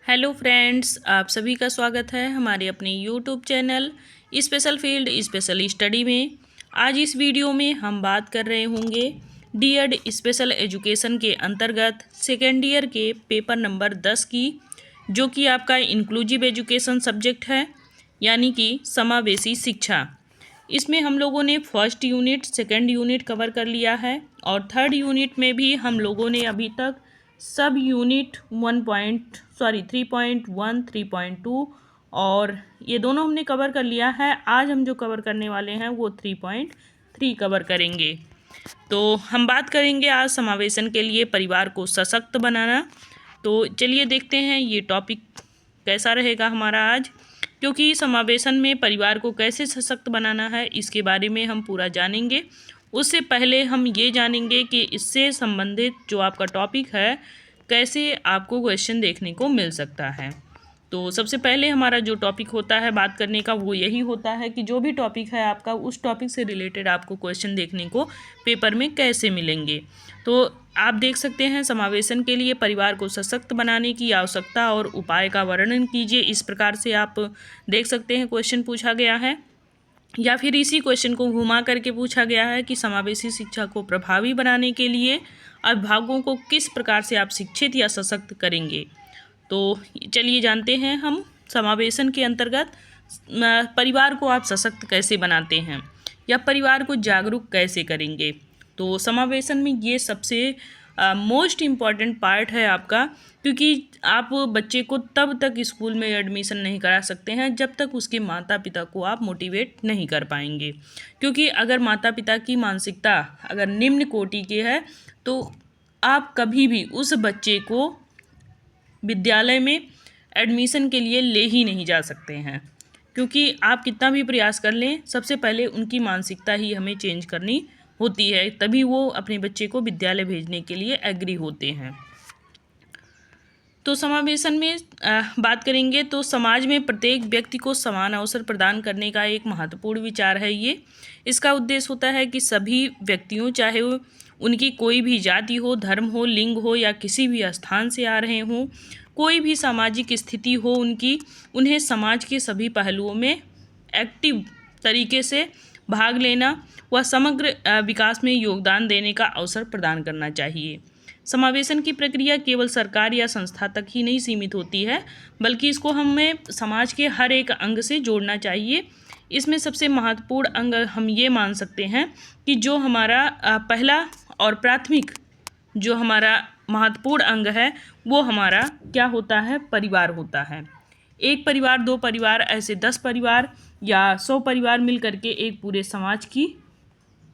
Hello friends, आप सभी का स्वागत है हमारे अपने YouTube channel special field special study में। आज इस वीडियो में हम बात कर रहे होंगे डीएड स्पेशल एजुकेशन के अंतर्गत सेकेंड ईयर के पेपर नंबर 10 की, जो कि आपका इंक्लूसिव एजुकेशन सब्जेक्ट है, यानी कि समावेशी शिक्षा। इसमें हम लोगों ने first unit, second unit cover कर लिया है और थर्ड यूनिट में भी हम लोगों ने अभी तक सब यूनिट 3.1, 3.2 और ये दोनों हमने कवर कर लिया है। आज हम जो कवर करने वाले हैं वो 3.3 कवर करेंगे। तो हम बात करेंगे आज समावेशन के लिए परिवार को सशक्त बनाना। तो चलिए देखते हैं ये टॉपिक कैसा रहेगा हमारा आज, क्योंकि समावेशन में परिवार को कैसे सशक्त बनाना है इसके बारे में हम पूरा जानेंगे। उससे पहले हम ये जानेंगे कि इससे संबंधित जो आपका टॉपिक है कैसे आपको क्वेश्चन देखने को मिल सकता है। तो सबसे पहले हमारा जो टॉपिक होता है बात करने का वो यही होता है कि जो भी टॉपिक है आपका, उस टॉपिक से रिलेटेड आपको क्वेश्चन देखने को पेपर में कैसे मिलेंगे। तो आप देख सकते हैं, समावेशन के लिए परिवार को सशक्त बनाने की आवश्यकता और उपाय का वर्णन कीजिए। इस प्रकार से आप देख सकते हैं क्वेश्चन पूछा गया है, या फिर इसी क्वेश्चन को घुमा करके पूछा गया है कि समावेशी शिक्षा को प्रभावी बनाने के लिए अभिभावकों को किस प्रकार से आप शिक्षित या सशक्त करेंगे। तो चलिए जानते हैं हम समावेशन के अंतर्गत परिवार को आप सशक्त कैसे बनाते हैं या परिवार को जागरूक कैसे करेंगे। तो समावेशन में ये सबसे मोस्ट इम्पॉर्टेंट पार्ट है आपका, क्योंकि आप बच्चे को तब तक स्कूल में एडमिशन नहीं करा सकते हैं जब तक उसके माता पिता को आप मोटिवेट नहीं कर पाएंगे। क्योंकि अगर माता पिता की मानसिकता अगर निम्न कोटि की है तो आप कभी भी उस बच्चे को विद्यालय में एडमिशन के लिए ले ही नहीं जा सकते हैं। क्योंकि आप कितना भी प्रयास कर लें, सबसे पहले उनकी मानसिकता ही हमें चेंज करनी होती है, तभी वो अपने बच्चे को विद्यालय भेजने के लिए एग्री होते हैं। तो समावेशन में बात करेंगे तो समाज में प्रत्येक व्यक्ति को समान अवसर प्रदान करने का एक महत्वपूर्ण विचार है ये। इसका उद्देश्य होता है कि सभी व्यक्तियों, चाहे वो उनकी कोई भी जाति हो, धर्म हो, लिंग हो या किसी भी स्थान से आ रहे हों, कोई भी सामाजिक स्थिति हो उनकी, उन्हें समाज के सभी पहलुओं में एक्टिव तरीके से भाग लेना व समग्र विकास में योगदान देने का अवसर प्रदान करना चाहिए। समावेशन की प्रक्रिया केवल सरकार या संस्था तक ही नहीं सीमित होती है, बल्कि इसको हमें समाज के हर एक अंग से जोड़ना चाहिए। इसमें सबसे महत्वपूर्ण अंग हम ये मान सकते हैं कि जो हमारा पहला और प्राथमिक जो हमारा महत्वपूर्ण अंग है वो हमारा क्या होता है, परिवार होता है। एक परिवार, दो परिवार, ऐसे 10 परिवार या 100 परिवार मिल करके एक पूरे समाज की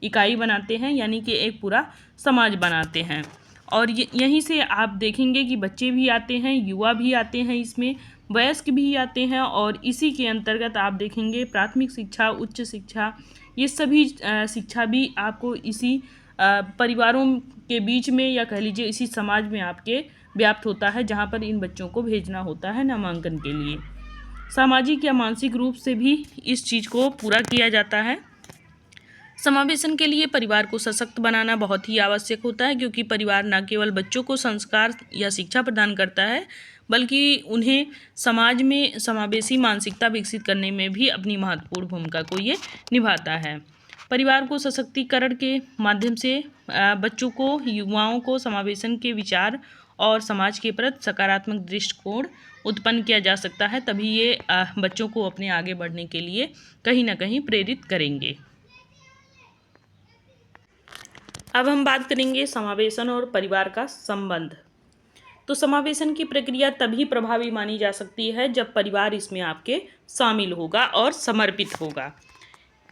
इकाई बनाते हैं, यानी कि एक पूरा समाज बनाते हैं। और यहीं से आप देखेंगे कि बच्चे भी आते हैं, युवा भी आते हैं, इसमें वयस्क भी आते हैं, और इसी के अंतर्गत आप देखेंगे प्राथमिक शिक्षा, उच्च शिक्षा, ये सभी शिक्षा भी आपको इसी परिवारों के बीच में या कह लीजिए इसी समाज में आपके व्याप्त होता है, जहाँ पर इन बच्चों को भेजना होता है नामांकन के लिए। सामाजिक या मानसिक रूप से भी इस चीज़ को पूरा किया जाता है। समावेशन के लिए परिवार को सशक्त बनाना बहुत ही आवश्यक होता है, क्योंकि परिवार न केवल बच्चों को संस्कार या शिक्षा प्रदान करता है, बल्कि उन्हें समाज में समावेशी मानसिकता विकसित करने में भी अपनी महत्वपूर्ण भूमिका को ये निभाता है। परिवार को सशक्तिकरण के माध्यम से बच्चों को, युवाओं को समावेशन के विचार और समाज के प्रति सकारात्मक दृष्टिकोण उत्पन्न किया जा सकता है, तभी ये बच्चों को अपने आगे बढ़ने के लिए कहीं ना कहीं प्रेरित करेंगे। अब हम बात करेंगे समावेशन और परिवार का संबंध। तो समावेशन की प्रक्रिया तभी प्रभावी मानी जा सकती है जब परिवार इसमें आपके शामिल होगा और समर्पित होगा।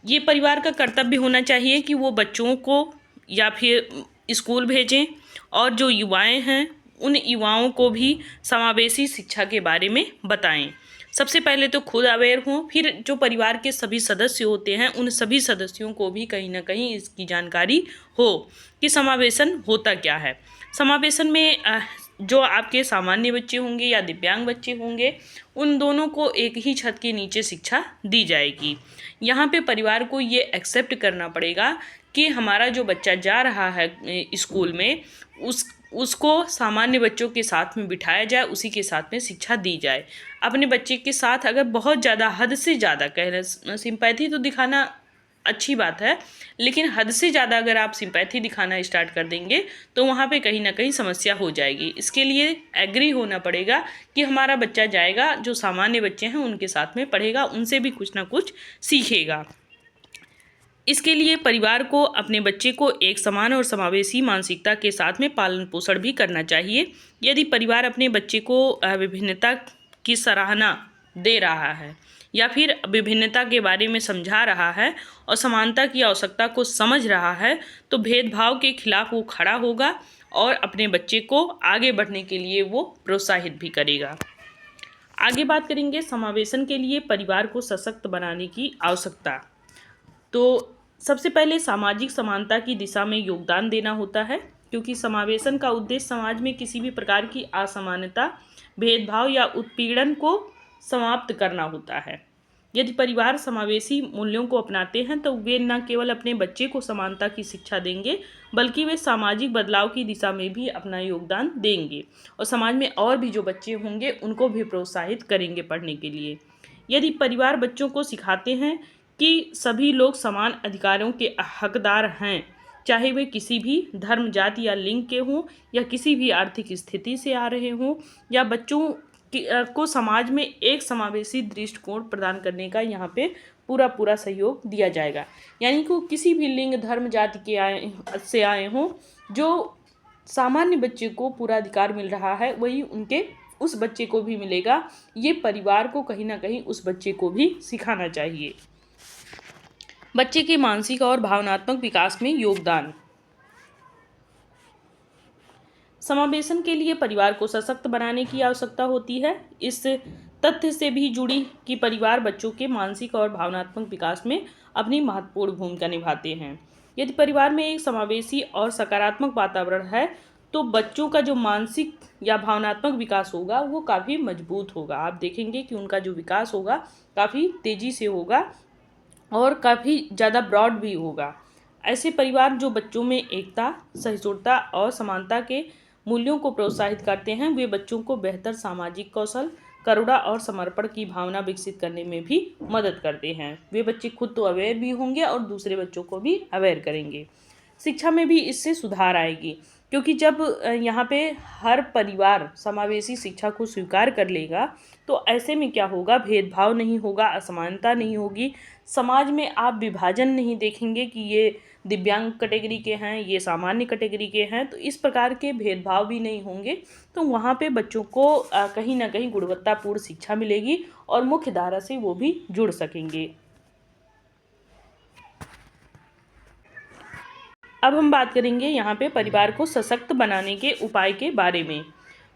ये परिवार का कर्तव्य होना चाहिए कि वो बच्चों को या फिर स्कूल भेजें, और जो युवाएं हैं उन युवाओं को भी समावेशी शिक्षा के बारे में बताएं। सबसे पहले तो खुद अवेयर हों, फिर जो परिवार के सभी सदस्य होते हैं उन सभी सदस्यों को भी कहीं ना कहीं इसकी जानकारी हो कि समावेशन होता क्या है। समावेशन में जो आपके सामान्य बच्चे होंगे या दिव्यांग बच्चे होंगे, उन दोनों को एक ही छत के नीचे शिक्षा दी जाएगी। यहाँ पे परिवार को ये एक्सेप्ट करना पड़ेगा कि हमारा जो बच्चा जा रहा है स्कूल में, उसको सामान्य बच्चों के साथ में बिठाया जाए, उसी के साथ में शिक्षा दी जाए। अपने बच्चे के साथ अगर बहुत ज़्यादा, हद से ज़्यादा कह रहे, सिंपैथी तो दिखाना अच्छी बात है, लेकिन हद से ज़्यादा अगर आप सिंपैथी दिखाना स्टार्ट कर देंगे तो वहाँ पे कहीं ना कहीं समस्या हो जाएगी। इसके लिए एग्री होना पड़ेगा कि हमारा बच्चा जाएगा, जो सामान्य बच्चे हैं उनके साथ में पढ़ेगा, उनसे भी कुछ ना कुछ सीखेगा। इसके लिए परिवार को अपने बच्चे को एक समान और समावेशी मानसिकता के साथ में पालन पोषण भी करना चाहिए। यदि परिवार अपने बच्चे को विभिन्नता की सराहना दे रहा है या फिर विभिन्नता के बारे में समझा रहा है और समानता की आवश्यकता को समझ रहा है, तो भेदभाव के खिलाफ वो खड़ा होगा और अपने बच्चे को आगे बढ़ने के लिए वो प्रोत्साहित भी करेगा। आगे बात करेंगे समावेशन के लिए परिवार को सशक्त बनाने की आवश्यकता। तो सबसे पहले सामाजिक समानता की दिशा में योगदान देना होता है, क्योंकि समावेशन का उद्देश्य समाज में किसी भी प्रकार की असमानता, भेदभाव या उत्पीड़न को समाप्त करना होता है। यदि परिवार समावेशी मूल्यों को अपनाते हैं तो वे न केवल अपने बच्चे को समानता की शिक्षा देंगे, बल्कि वे सामाजिक बदलाव की दिशा में भी अपना योगदान देंगे और समाज में और भी जो बच्चे होंगे उनको भी प्रोत्साहित करेंगे पढ़ने के लिए। यदि परिवार बच्चों को सिखाते हैं कि सभी लोग समान अधिकारों के हकदार हैं, चाहे वे किसी भी धर्म, जाति या लिंग के हों या किसी भी आर्थिक स्थिति से आ रहे हों, या बच्चों को समाज में एक समावेशी दृष्टिकोण प्रदान करने का यहाँ पे पूरा सहयोग दिया जाएगा। यानी कि किसी भी लिंग, धर्म, जाति के आए हों, जो सामान्य बच्चे को पूरा अधिकार मिल रहा है वही उनके उस बच्चे को भी मिलेगा। ये परिवार को कहीं ना कहीं उस बच्चे को भी सिखाना चाहिए। बच्चे के मानसिक और भावनात्मक विकास में योगदान। समावेशन के लिए परिवार को सशक्त बनाने की आवश्यकता होती है। इस तथ्य से भी जुड़ी कि परिवार बच्चों के मानसिक और भावनात्मक विकास में अपनी महत्वपूर्ण भूमिका निभाते हैं। यदि परिवार में एक समावेशी और सकारात्मक वातावरण है तो बच्चों का जो मानसिक या भावनात्मक विकास होगा वो काफ़ी मजबूत होगा। आप देखेंगे कि उनका जो विकास होगा काफ़ी तेज़ी से होगा और काफ़ी ज़्यादा ब्रॉड भी होगा। ऐसे परिवार जो बच्चों में एकता, सहिष्णुता और समानता के मूल्यों को प्रोत्साहित करते हैं, वे बच्चों को बेहतर सामाजिक कौशल, करुणा और समर्पण की भावना विकसित करने में भी मदद करते हैं। वे बच्चे खुद तो अवेयर भी होंगे और दूसरे बच्चों को भी अवेयर करेंगे। शिक्षा में भी इससे सुधार आएगी, क्योंकि जब यहाँ पे हर परिवार समावेशी शिक्षा को स्वीकार कर लेगा तो ऐसे में क्या होगा, भेदभाव नहीं होगा, असमानता नहीं होगी। समाज में आप विभाजन नहीं देखेंगे कि ये दिव्यांग कैटेगरी के हैं, ये सामान्य कैटेगरी के हैं, तो इस प्रकार के भेदभाव भी नहीं होंगे। तो वहाँ पे बच्चों को कहीं ना कहीं गुणवत्तापूर्ण शिक्षा मिलेगी और मुख्य धारा से वो भी जुड़ सकेंगे। अब हम बात करेंगे यहाँ पे परिवार को सशक्त बनाने के उपाय के बारे में।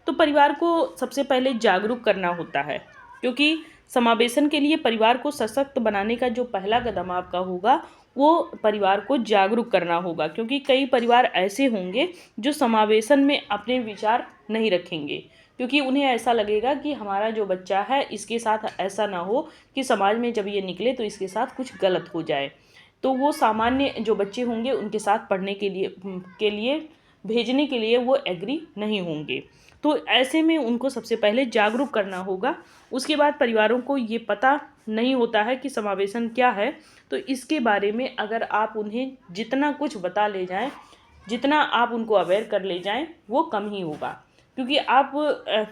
तो परिवार को सबसे पहले जागरूक करना होता है, क्योंकि समावेशन के लिए परिवार को सशक्त बनाने का जो पहला कदम आपका होगा वो परिवार को जागरूक करना होगा। क्योंकि कई परिवार ऐसे होंगे जो समावेशन में अपने विचार नहीं रखेंगे, क्योंकि उन्हें ऐसा लगेगा कि हमारा जो बच्चा है इसके साथ ऐसा ना हो कि समाज में जब ये निकले तो इसके साथ कुछ गलत हो जाए। तो वो सामान्य जो बच्चे होंगे उनके साथ पढ़ने के लिए भेजने के लिए वो एग्री नहीं होंगे। तो ऐसे में उनको सबसे पहले जागरूक करना होगा। उसके बाद परिवारों को ये पता नहीं होता है कि समावेशन क्या है, तो इसके बारे में अगर आप उन्हें जितना कुछ बता ले जाएं, जितना आप उनको अवेयर कर ले जाएं, वो कम ही होगा। क्योंकि आप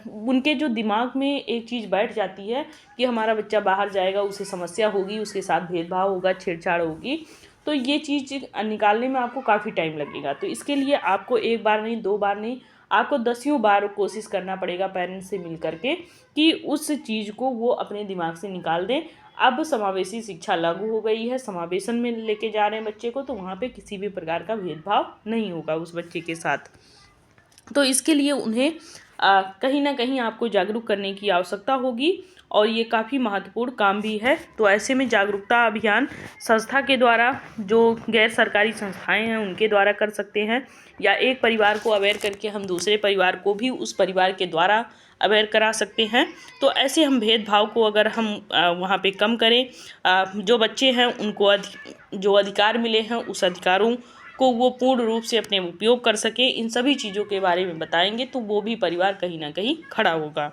उनके जो दिमाग में एक चीज़ बैठ जाती है कि हमारा बच्चा बाहर जाएगा, उसे समस्या होगी, उसके साथ भेदभाव होगा, छेड़छाड़ होगी, तो ये चीज़ निकालने में आपको काफ़ी टाइम लगेगा। तो इसके लिए आपको एक बार नहीं, दो बार नहीं, आपको 10 बार कोशिश करना पड़ेगा पेरेंट्स से मिल करके कि उस चीज़ को वो अपने दिमाग से निकाल दें। अब समावेशी शिक्षा लागू हो गई है, समावेशन में लेके जा रहे हैं बच्चे को, तो वहाँ पे किसी भी प्रकार का भेदभाव नहीं होगा उस बच्चे के साथ। तो इसके लिए उन्हें कहीं ना कहीं आपको जागरूक करने की आवश्यकता होगी और ये काफ़ी महत्वपूर्ण काम भी है। तो ऐसे में जागरूकता अभियान संस्था के द्वारा, जो गैर सरकारी संस्थाएं हैं उनके द्वारा कर सकते हैं, या एक परिवार को अवेयर करके हम दूसरे परिवार को भी उस परिवार के द्वारा अवेयर करा सकते हैं। तो ऐसे हम भेदभाव को अगर हम वहाँ पे कम करें, जो बच्चे हैं उनको जो अधिकार मिले हैं उस अधिकारों को वो पूर्ण रूप से अपने उपयोग कर सके, इन सभी चीज़ों के बारे में बताएंगे तो वो भी परिवार कहीं ना कहीं खड़ा होगा।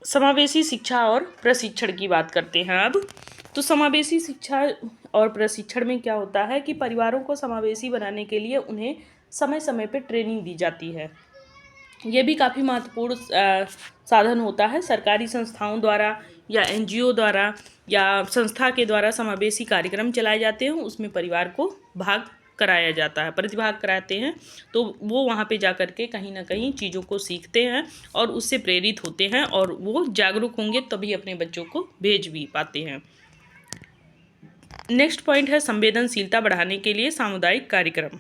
समावेशी शिक्षा और प्रशिक्षण की बात करते हैं अब। तो समावेशी शिक्षा और प्रशिक्षण में क्या होता है कि परिवारों को समावेशी बनाने के लिए उन्हें समय समय पर ट्रेनिंग दी जाती है। ये भी काफ़ी महत्वपूर्ण साधन होता है। सरकारी संस्थाओं द्वारा या एनजीओ द्वारा या संस्था के द्वारा समावेशी कार्यक्रम चलाए जाते हैं, उसमें परिवार को भाग कराया जाता है, प्रतिभाग कराते हैं, तो वो वहाँ पे जा कर के कहीं ना कहीं चीज़ों को सीखते हैं और उससे प्रेरित होते हैं और वो जागरूक होंगे तभी अपने बच्चों को भेज भी पाते हैं। नेक्स्ट पॉइंट है संवेदनशीलता बढ़ाने के लिए सामुदायिक कार्यक्रम।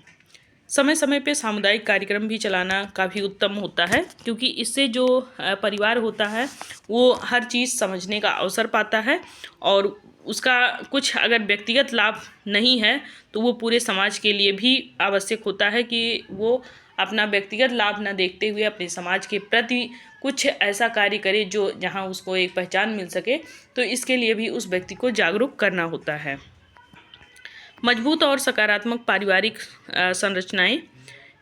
समय समय पे सामुदायिक कार्यक्रम भी चलाना काफ़ी उत्तम होता है, क्योंकि इससे जो परिवार होता है वो हर चीज़ समझने का अवसर पाता है और उसका कुछ अगर व्यक्तिगत लाभ नहीं है तो वो पूरे समाज के लिए भी आवश्यक होता है कि वो अपना व्यक्तिगत लाभ न देखते हुए अपने समाज के प्रति कुछ ऐसा कार्य करे जो जहाँ उसको एक पहचान मिल सके। तो इसके लिए भी उस व्यक्ति को जागरूक करना होता है। मजबूत और सकारात्मक पारिवारिक संरचनाएं।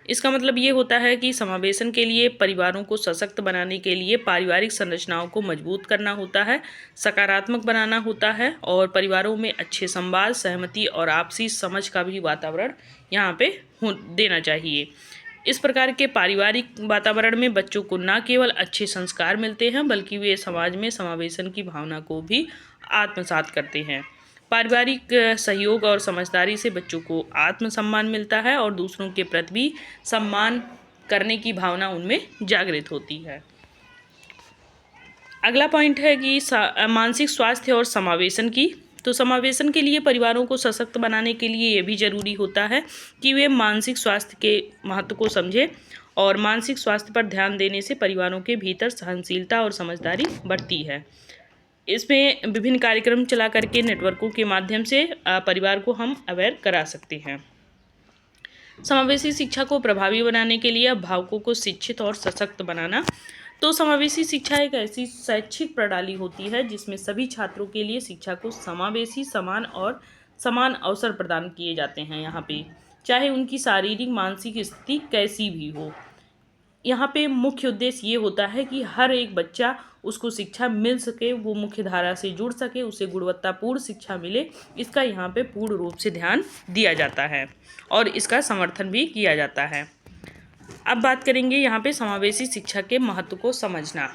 इसका मतलब ये होता है कि समावेशन के लिए परिवारों को सशक्त बनाने के लिए पारिवारिक संरचनाओं को मजबूत करना होता है, सकारात्मक बनाना होता है और परिवारों में अच्छे संवाद, सहमति और आपसी समझ का भी वातावरण यहाँ पे देना चाहिए। इस प्रकार के पारिवारिक वातावरण में बच्चों को न केवल अच्छे संस्कार मिलते हैं बल्कि वे समाज में समावेशन की भावना को भी आत्मसात करते हैं। पारिवारिक सहयोग और समझदारी से बच्चों को आत्मसम्मान मिलता है और दूसरों के प्रति भी सम्मान करने की भावना उनमें जागृत होती है। अगला पॉइंट है कि मानसिक स्वास्थ्य और समावेशन की। तो समावेशन के लिए परिवारों को सशक्त बनाने के लिए ये भी ज़रूरी होता है कि वे मानसिक स्वास्थ्य के महत्व को समझें और मानसिक स्वास्थ्य पर ध्यान देने से परिवारों के भीतर सहनशीलता और समझदारी बढ़ती है। इसमें विभिन्न कार्यक्रम चला करके नेटवर्कों के माध्यम से परिवार को हम अवेयर करा सकते हैं। समावेशी शिक्षा को प्रभावी बनाने के लिए अभिभावकों को शिक्षित और सशक्त बनाना। तो समावेशी शिक्षा एक ऐसी शैक्षिक प्रणाली होती है जिसमें सभी छात्रों के लिए शिक्षा को समावेशी, समान और समान अवसर प्रदान किए जाते हैं यहाँ पे, चाहे उनकी शारीरिक मानसिक स्थिति कैसी भी हो। यहाँ पे मुख्य उद्देश्य ये होता है कि हर एक बच्चा उसको शिक्षा मिल सके, वो मुख्य धारा से जुड़ सके, उसे गुणवत्तापूर्ण शिक्षा मिले, इसका यहाँ पे पूर्ण रूप से ध्यान दिया जाता है और इसका समर्थन भी किया जाता है। अब बात करेंगे यहाँ पे समावेशी शिक्षा के महत्व को समझना।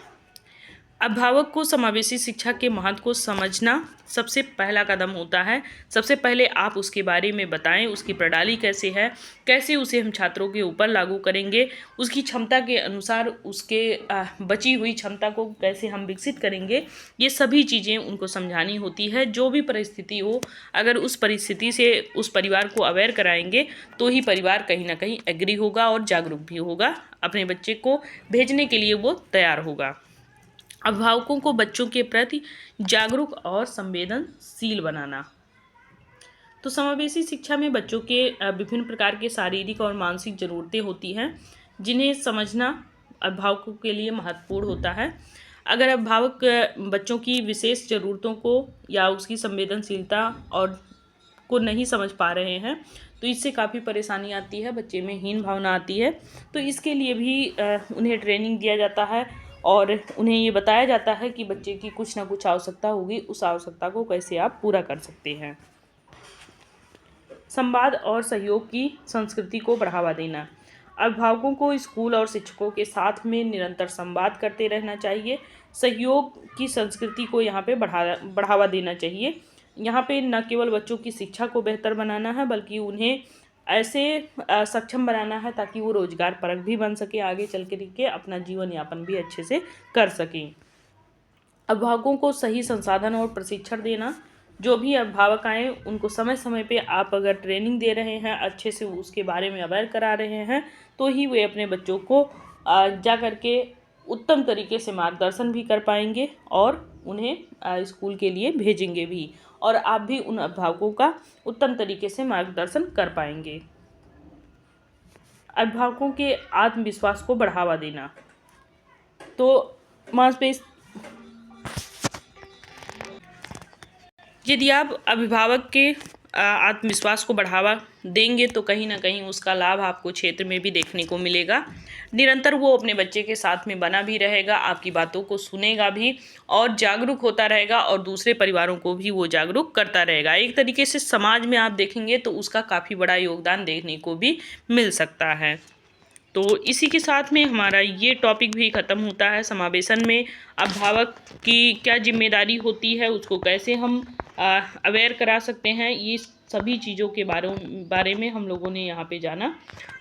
अभिभावक को समावेशी शिक्षा के महत्व को समझना सबसे पहला कदम होता है। सबसे पहले आप उसके बारे में बताएं, उसकी प्रणाली कैसे है, कैसे उसे हम छात्रों के ऊपर लागू करेंगे, उसकी क्षमता के अनुसार उसके बची हुई क्षमता को कैसे हम विकसित करेंगे, ये सभी चीज़ें उनको समझानी होती है। जो भी परिस्थिति हो, अगर उस परिस्थिति से उस परिवार को अवेयर कराएंगे तो ही परिवार कहीं ना कहीं एग्री होगा और जागरूक भी होगा, अपने बच्चे को भेजने के लिए वो तैयार होगा। अभिभावकों को बच्चों के प्रति जागरूक और संवेदनशील बनाना। तो समावेशी शिक्षा में बच्चों के विभिन्न प्रकार के शारीरिक और मानसिक ज़रूरतें होती हैं जिन्हें समझना अभिभावकों के लिए महत्वपूर्ण होता है। अगर अभिभावक बच्चों की विशेष ज़रूरतों को या उसकी संवेदनशीलता और को नहीं समझ पा रहे हैं तो इससे काफ़ी परेशानी आती है, बच्चे में हीन भावना आती है। तो इसके लिए भी उन्हें ट्रेनिंग दिया जाता है और उन्हें ये बताया जाता है कि बच्चे की कुछ ना कुछ आवश्यकता होगी, उस आवश्यकता को कैसे आप पूरा कर सकते हैं। संवाद और सहयोग की संस्कृति को बढ़ावा देना। अभिभावकों को स्कूल और शिक्षकों के साथ में निरंतर संवाद करते रहना चाहिए। सहयोग की संस्कृति को यहाँ पे बढ़ावा देना चाहिए। यहाँ पे न केवल बच्चों की शिक्षा को बेहतर बनाना है बल्कि उन्हें ऐसे सक्षम बनाना है ताकि वो रोजगार परक भी बन सके, आगे चल के अपना जीवन यापन भी अच्छे से कर सकें। अभिभावकों को सही संसाधन और प्रशिक्षण देना। जो भी अभिभावक आए उनको समय समय पे आप अगर ट्रेनिंग दे रहे हैं, अच्छे से उसके बारे में अवेयर करा रहे हैं तो ही वे अपने बच्चों को जा कर के उत्तम तरीके से मार्गदर्शन भी कर पाएंगे और उन्हें स्कूल के लिए भेजेंगे भी, और आप भी उन अभिभावकों का उत्तम तरीके से मार्गदर्शन कर पाएंगे। अभिभावकों के आत्मविश्वास को बढ़ावा देना। तो यदि आप अभिभावक के आत्मविश्वास को बढ़ावा देंगे तो कहीं ना कहीं उसका लाभ आपको क्षेत्र में भी देखने को मिलेगा। निरंतर वो अपने बच्चे के साथ में बना भी रहेगा, आपकी बातों को सुनेगा भी और जागरूक होता रहेगा और दूसरे परिवारों को भी वो जागरूक करता रहेगा। एक तरीके से समाज में आप देखेंगे तो उसका काफ़ी बड़ा योगदान देखने को भी मिल सकता है। तो इसी के साथ में हमारा ये टॉपिक भी ख़त्म होता है। समावेशन में अभिभावक की क्या जिम्मेदारी होती है, उसको कैसे हम अवेयर करा सकते हैं, ये सभी चीज़ों के बारे में हम लोगों ने यहाँ पे जाना।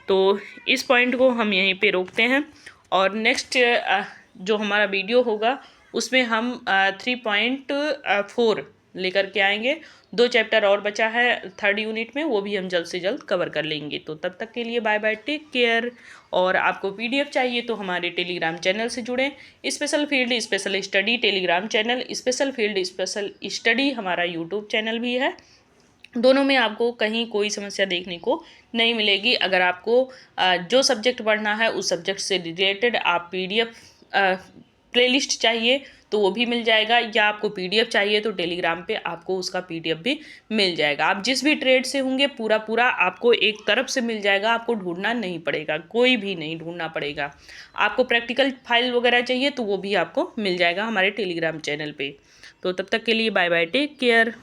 तो इस पॉइंट को हम यहीं पे रोकते हैं और नेक्स्ट जो हमारा वीडियो होगा उसमें हम 3.4 लेकर के आएंगे। 2 चैप्टर और बचा है 3rd यूनिट में, वो भी हम जल्द से जल्द कवर कर लेंगे। तो तब तक के लिए बाय बाय, टेक केयर। और आपको PDF चाहिए तो हमारे टेलीग्राम चैनल से जुड़ें। Special field special study Telegram channel, special field special study हमारा यूट्यूब चैनल भी है। दोनों में आपको कहीं कोई समस्या देखने को नहीं मिलेगी। अगर आपको जो सब्जेक्ट पढ़ना है उस सब्जेक्ट से रिलेटेड आप PDF प्लेलिस्ट चाहिए तो वो भी मिल जाएगा, या आपको PDF चाहिए तो टेलीग्राम पे आपको उसका PDF भी मिल जाएगा। आप जिस भी ट्रेड से होंगे पूरा आपको एक तरफ से मिल जाएगा, आपको ढूंढना नहीं पड़ेगा, कोई भी नहीं ढूंढना पड़ेगा। आपको प्रैक्टिकल फाइल वगैरह चाहिए तो वो भी आपको मिल जाएगा हमारे टेलीग्राम चैनल पे। तो तब तक के लिए बाय बाय, टेक केयर।